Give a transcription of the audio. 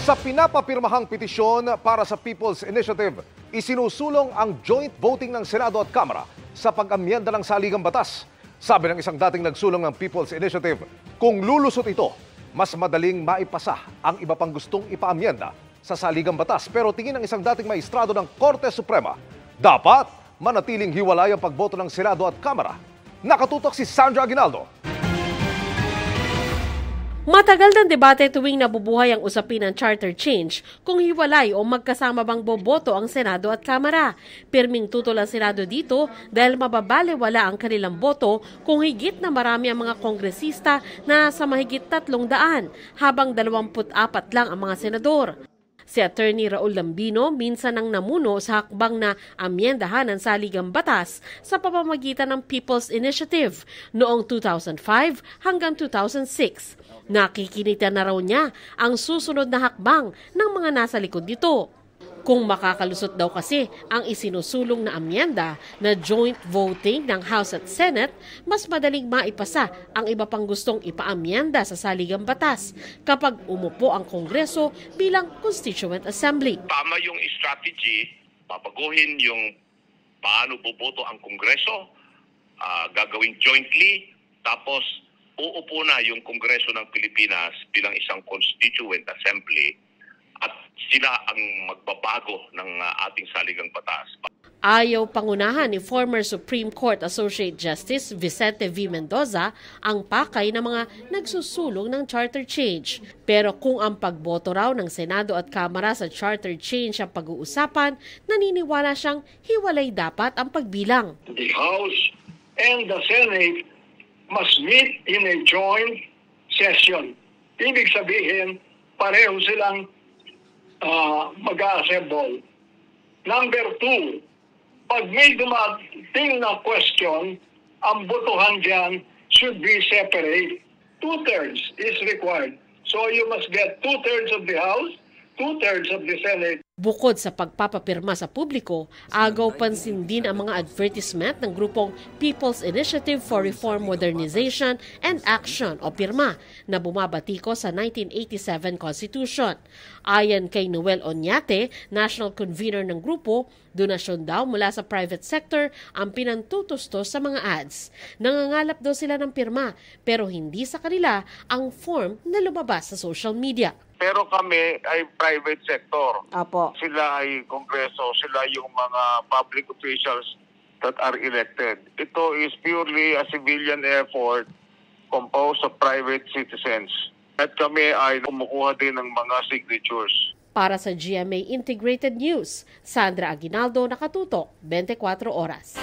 Sa pinapapirmahang petisyon para sa People's Initiative, isinusulong ang joint voting ng Senado at Kamara sa pag-amyenda ng saligang batas. Sabi ng isang dating nagsulong ng People's Initiative, kung lulusot ito, mas madaling maipasa ang iba pang gustong ipaamyenda sa saligang batas. Pero tingin ng isang dating maestrado ng Korte Suprema, dapat manatiling hiwalay ang pagboto ng Senado at Kamara. Nakatutok si Sandra Aguinaldo. Matagal ng debate tuwing nabubuhay ang usapin ng charter change kung hiwalay o magkasama bang boboto ang Senado at Kamara. Pirming tutol ang Senado dito dahil mababalewala ang kanilang boto kung higit na marami ang mga kongresista na nasa mahigit 300 habang 24 lang ang mga senador. Si Attorney Raul Lambino minsan ang namuno sa hakbang na amyendahan ang saligang batas sa pamamagitan ng People's Initiative noong 2005 hanggang 2006. Nakikinita na raw niya ang susunod na hakbang ng mga nasa likod nito. Kung makakalusot daw kasi ang isinusulong na amyenda na joint voting ng House at Senate, mas madaling maipasa ang iba pang gustong ipaamyenda sa saligang batas kapag umupo ang Kongreso bilang Constituent Assembly. Tama yung strategy, papaguhin yung paano boboto ang Kongreso, gagawin jointly, tapos uupo na yung Kongreso ng Pilipinas bilang isang Constituent Assembly at sila ang magbabago ng ating saligang batas. Ayaw pangunahan ni former Supreme Court Associate Justice Vicente V. Mendoza ang pakay ng mga nagsusulong ng charter change. Pero kung ang pagboto raw ng Senado at Kamara sa charter change ang pag-uusapan, naniniwala siyang hiwalay dapat ang pagbilang. The House and the Senate must meet in a joint session. Ibig sabihin, pareho silang mag-assemble. Number 2, pag may dumating na question, ang botohan dyan should be separate. 2/3 is required. So you must get 2/3 of the House, 2/3 of the Senate. Bukod sa pagpapapirma sa publiko, agaw pansin din ang mga advertisement ng grupong People's Initiative for Reform, Modernization and Action o PIRMA na bumabatiko sa 1987 Constitution. Ayon kay Noel Oñate, national convener ng grupo, donasyon daw mula sa private sector ang pinantutustos sa mga ads. Nangangalap daw sila ng pirma pero hindi sa kanila ang form na lumabas sa social media. Pero kami ay private sector. Apo. Sila ay Kongreso, sila yung mga public officials that are elected. Ito is purely a civilian effort composed of private citizens. At kami ay kumukuha din ng mga signatures. Para sa GMA Integrated News, Sandra Aguinaldo, Nakatutok, 24 Oras.